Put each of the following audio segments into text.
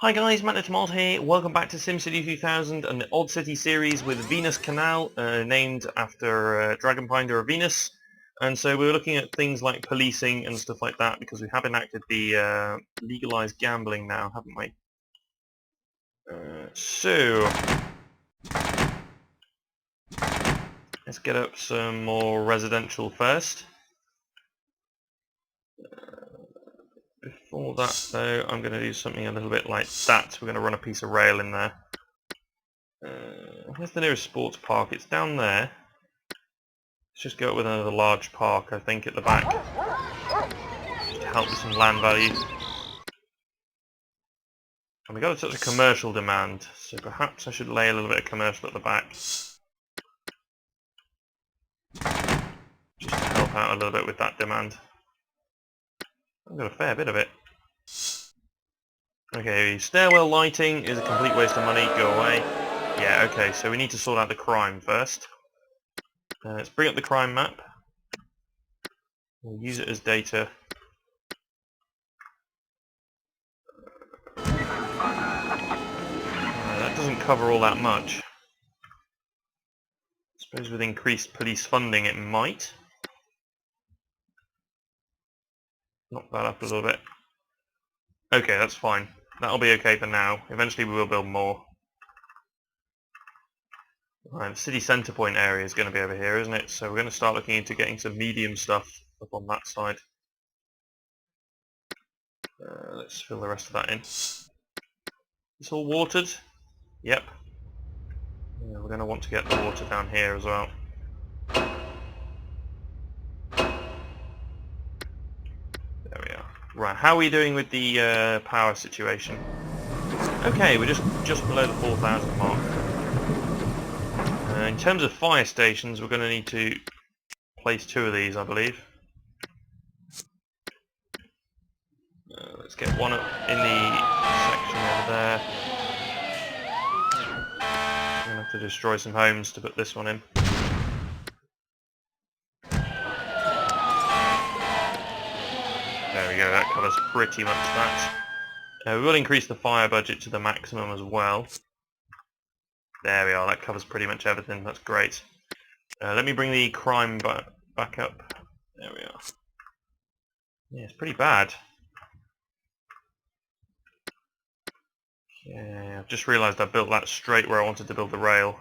Hi guys, Matt here. Welcome back to SimCity 2000, an Odd City series with Venus Canal, named after Dragonbinder of Venus. And so we were looking at things like policing and stuff like that because we have enacted the legalized gambling now, haven't we? So let's get up some more residential first. Before that though, I'm going to do something a little bit like that. We're going to run a piece of rail in there. Where's the nearest sports park? It's down there. Let's just go up with another large park, I think, at the back. Just to help with some land value. And we got such a commercial demand, so perhaps I should lay a little bit of commercial at the back. Just to help out a little bit with that demand. I've got a fair bit of it. Okay, stairwell lighting is a complete waste of money, go away. Yeah, okay, so we need to sort out the crime first. Let's bring up the crime map. We'll use it as data. That doesn't cover all that much. I suppose with increased police funding it might. Knock that up a little bit. Okay, that's fine. That'll be okay for now. Eventually we will build more. Right, the city centre point area is going to be over here, isn't it? So we're going to start looking into getting some medium stuff up on that side. Let's fill the rest of that in. It's all watered? Yep. Yeah, we're going to want to get the water down here as well. There we are. Right, how are we doing with the power situation? Okay, we're just below the 4,000 mark. In terms of fire stations, we're going to need to place 2 of these, I believe. Let's get one up in the section over there. I'm going to have to destroy some homes to put this one in. There we go, that covers pretty much that. We will increase the fire budget to the maximum as well. There we are, that covers pretty much everything, that's great. Let me bring the crime back up. There we are. Yeah, it's pretty bad. Yeah, I've just realised I built that straight where I wanted to build the rail.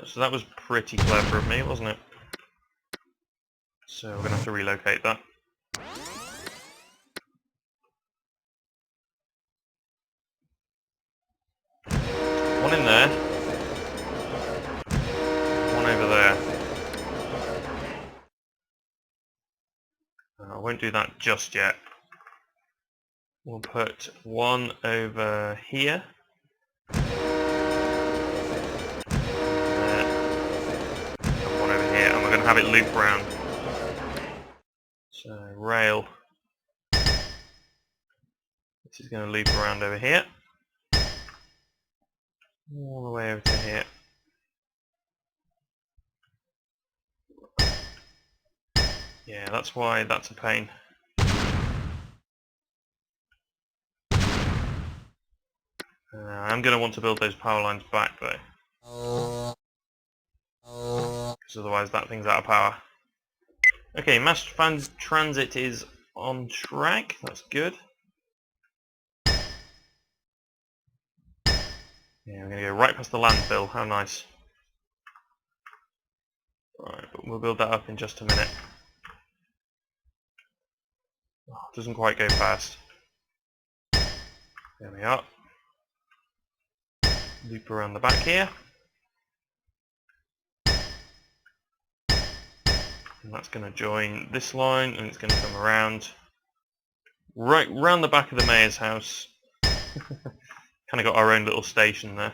So that was pretty clever of me, wasn't it? So we're going to have to relocate that. One in there. One over there. I won't do that just yet. We'll put one over here. There. And one over here, and we're going to have it loop around. So, rail. This is going to loop around over here. All the way over to here. Yeah, that's why that's a pain. I'm going to want to build those power lines back though. Because otherwise that thing's out of power. Okay, mass transit is on track, that's good. Yeah, we're going to go right past the landfill, how nice. Right, but we'll build that up in just a minute. Oh, doesn't quite go fast. There we are. Loop around the back here. And that's going to join this line, and it's going to come around. Right round the back of the mayor's house. Kind of got our own little station there.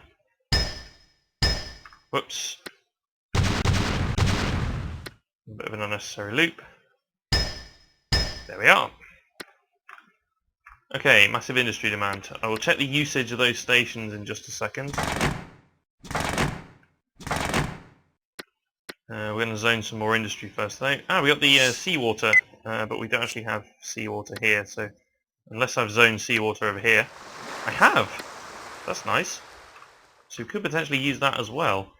Whoops. A bit of an unnecessary loop. There we are. Okay, massive industry demand. I will check the usage of those stations in just a second. We're going to zone some more industry first though. We got the seawater, but we don't actually have seawater here, so Unless I've zoned seawater over here. I have! That's nice. So we could potentially use that as well.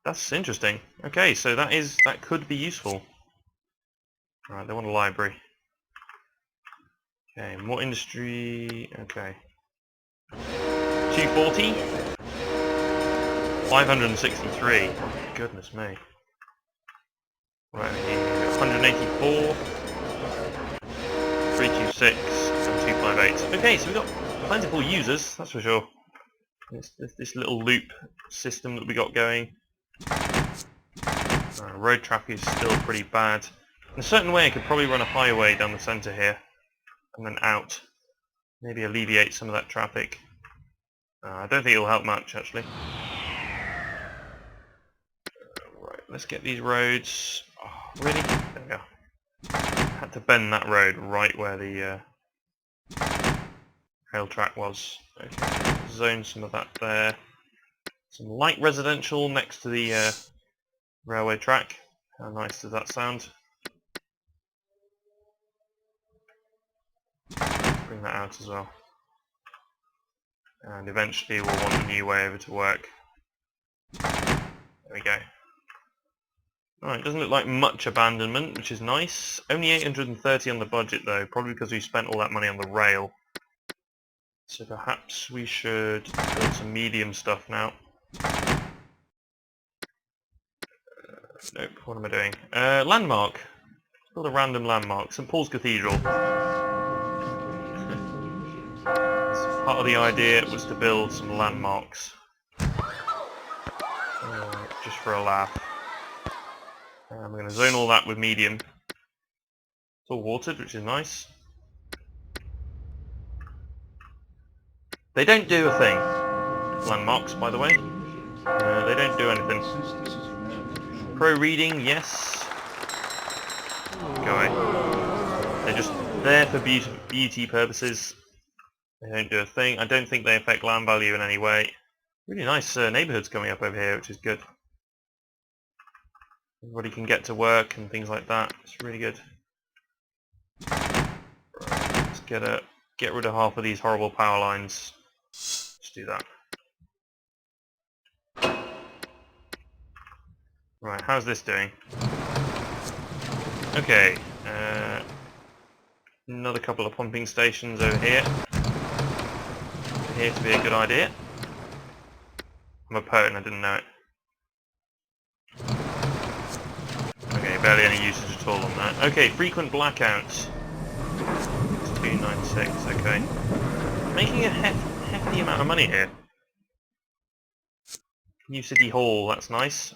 That's interesting. Okay, so that could be useful. Alright, they want a library. Okay, more industry. Okay. 240? 563. Goodness me. Right, 184, 326, and 258. Okay, so we've got plentiful users, that's for sure. This little loop system that we got going. Road traffic is still pretty bad. In a certain way I could probably run a highway down the centre here, and then out. Maybe alleviate some of that traffic. I don't think it'll help much, actually. Right, let's get these roads. Oh, really? There we go. Had to bend that road right where the rail track was. Okay, zone some of that there. Some light residential next to the railway track. How nice does that sound? Let's bring that out as well. And eventually we'll want a new way over to work. There we go. Alright, doesn't look like much abandonment, which is nice. Only 830 on the budget though, probably because we spent all that money on the rail. So perhaps we should build some medium stuff now. Nope, what am I doing? Landmark. Let's build a random landmark. St. Paul's Cathedral. Part of the idea was to build some landmarks. Just for a laugh. We're going to zone all that with medium. It's all watered, which is nice. They don't do a thing. Landmarks, by the way. They don't do anything. Pro reading, yes. Go away. They're just there for beauty purposes. They don't do a thing. I don't think they affect land value in any way. Really nice neighbourhoods coming up over here, which is good. Everybody can get to work and things like that. It's really good. Right, let's get rid of half of these horrible power lines. Let's do that. Right, how's this doing? Okay, another couple of pumping stations over here. Here to be a good idea. I'm a poet and I didn't know it. Okay, barely any usage at all on that. Okay, frequent blackouts. It's 296, okay. Making a hefty amount of money here. New City Hall, that's nice.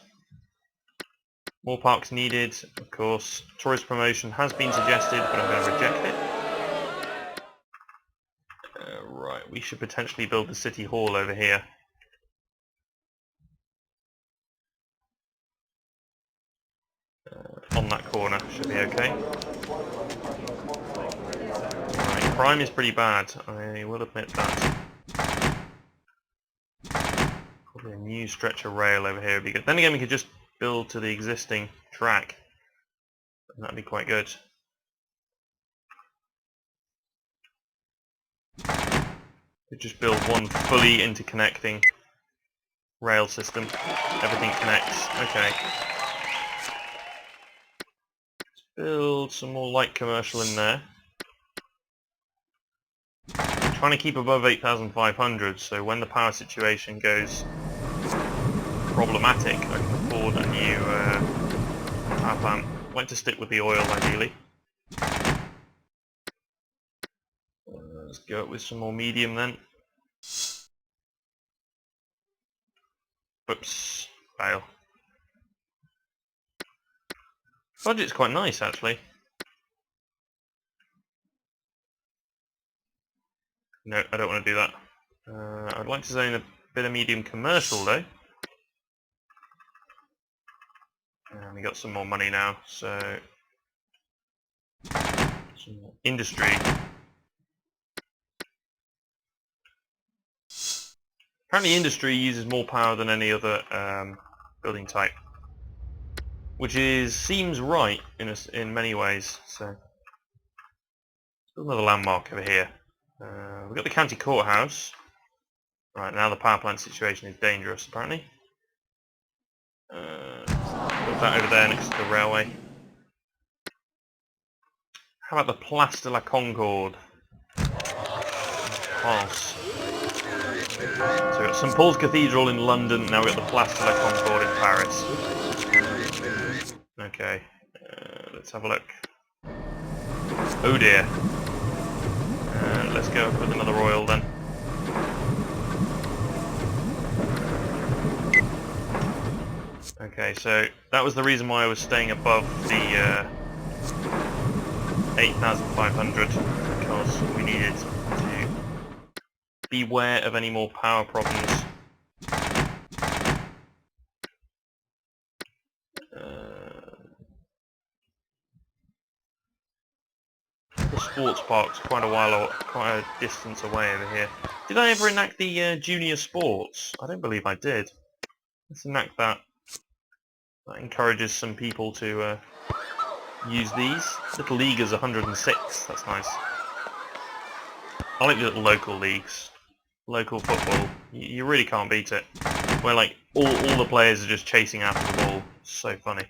More parks needed, of course. Tourist promotion has been suggested, but I'm going to reject it. Right, we should potentially build the City Hall over here. On that corner, should be okay. Right, crime is pretty bad, I will admit that. Probably a new stretch of rail over here would be good. Then again, we could just build to the existing track, and that'd be quite good. Could just build one fully interconnecting rail system. Everything connects. Okay. Let's build some more light commercial in there. Trying to keep above 8,500, so when the power situation goes problematic, I can afford a new power plant. I'd like to stick with the oil, ideally. Let's go up with some more medium then. Oops, fail. Budget's quite nice, actually. No, I don't want to do that. I'd like to zone a bit of medium commercial, though. And we got some more money now, so... some more industry. Apparently industry uses more power than any other building type. Which seems right in many ways, so... Another landmark over here. We've got the county courthouse. Right, now the power plant situation is dangerous, apparently. Put that over there next to the railway. How about the Place de la Concorde? Pass. So we've got St Paul's Cathedral in London, now we've got the Place de la Concorde in Paris. Okay, let's have a look. Oh dear. Let's go with another royal then. Okay, so that was the reason why I was staying above the 8,500, because we needed to beware of any more power problems. The sports park's quite a distance away over here. Did I ever enact the junior sports? I don't believe I did. Let's enact that. That encourages some people to use these. Little League is 106. That's nice. I like the little local leagues. Local football. You really can't beat it. Where like all the players are just chasing after the ball. It's so funny.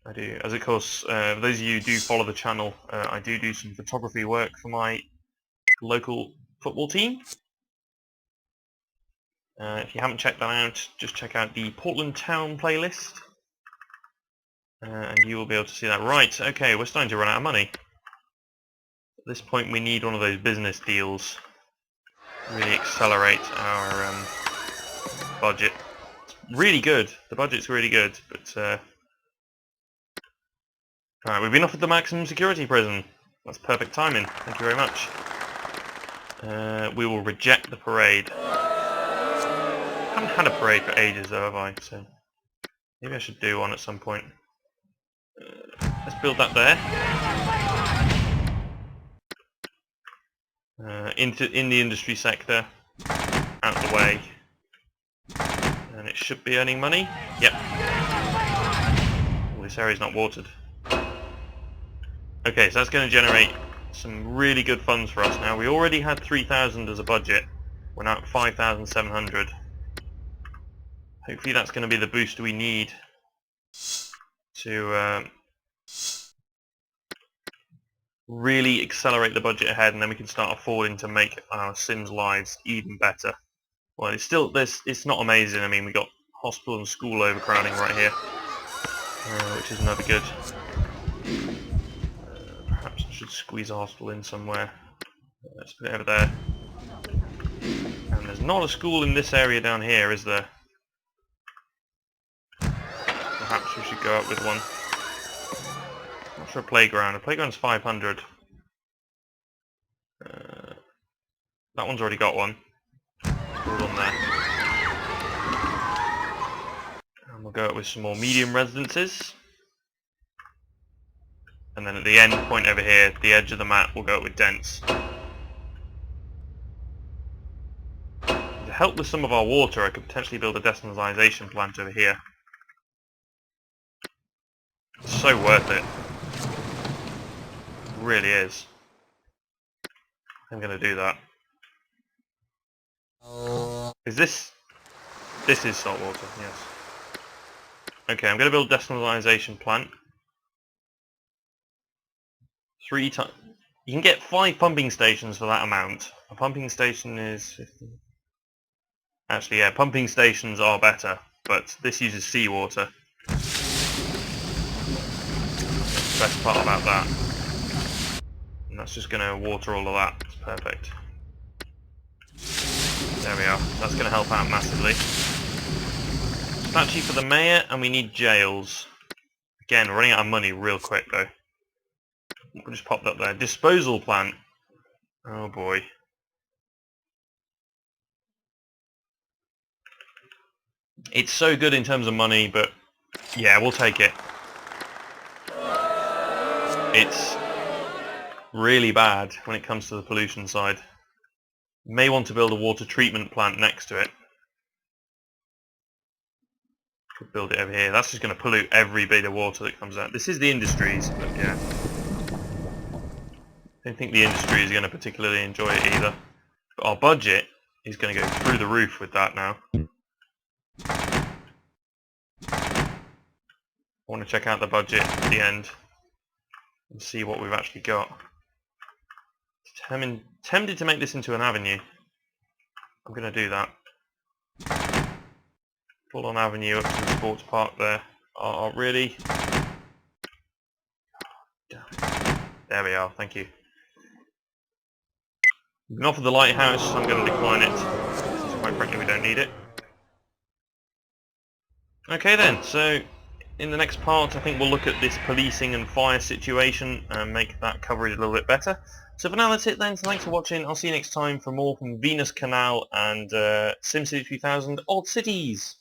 I do. As of course, for those of you who do follow the channel, I do some photography work for my local football team. If you haven't checked that out, just check out the Portland Town playlist. And you will be able to see that. Right, okay, we're starting to run out of money. At this point we need one of those business deals. Really accelerate our budget. It's really good. The budget's really good, but alright, we've been offered the maximum security prison. That's perfect timing. Thank you very much. We will reject the parade. I haven't had a parade for ages though, have I? So maybe I should do one at some point. Let's build that there. In the industry sector. Out the way. And it should be earning money. Yep. Well, this area's not watered. Okay, so that's going to generate some really good funds for us now. We already had 3,000 as a budget. We're now at 5,700. Hopefully that's going to be the boost we need to really accelerate the budget ahead, and then we can start affording to make our Sims' lives even better. Well, it's not amazing. I mean, we got hospital and school overcrowding right here, which is never good. Perhaps I should squeeze a hospital in somewhere. Let's put it over there. And there's not a school in this area down here, is there? Perhaps we should go up with one. Not for a playground. A playground's 500. That one's already got one. Hold on there. And we'll go up with some more medium residences. And then at the end point over here, at the edge of the map, we'll go up with dense. To help with some of our water, I could potentially build a desalinization plant over here. It's so worth it. It really is. I'm going to do that. Is this... This is salt water, yes. Okay, I'm going to build a desalinization plant. 3 times... You can get 5 pumping stations for that amount. A pumping station is 50. Actually, yeah, pumping stations are better, but this uses seawater. That's the best part about that. And that's just going to water all of that. It's perfect. There we are. That's going to help out massively. Statue for the mayor, and we need jails. Again, we're running out of money real quick though. We'll just pop that there. Disposal plant. Oh boy. It's so good in terms of money, but yeah, we'll take it. It's really bad when it comes to the pollution side. May want to build a water treatment plant next to it. Could build it over here. That's just going to pollute every bit of water that comes out. This is the industries, but yeah. don't think the industry is going to particularly enjoy it either. But our budget is going to go through the roof with that now. I want to check out the budget at the end and see what we've actually got. Tempted to make this into an avenue. I'm going to do that. Full on avenue up to the sports park there. Oh, really? There we are, thank you. We've been offered the lighthouse, so I'm going to decline it. Since quite frankly we don't need it. Okay then, so in the next part I think we'll look at this policing and fire situation and make that coverage a little bit better. So for now that's it then, so thanks for watching. I'll see you next time for more from Venus Canal and SimCity 3000 Old Cities.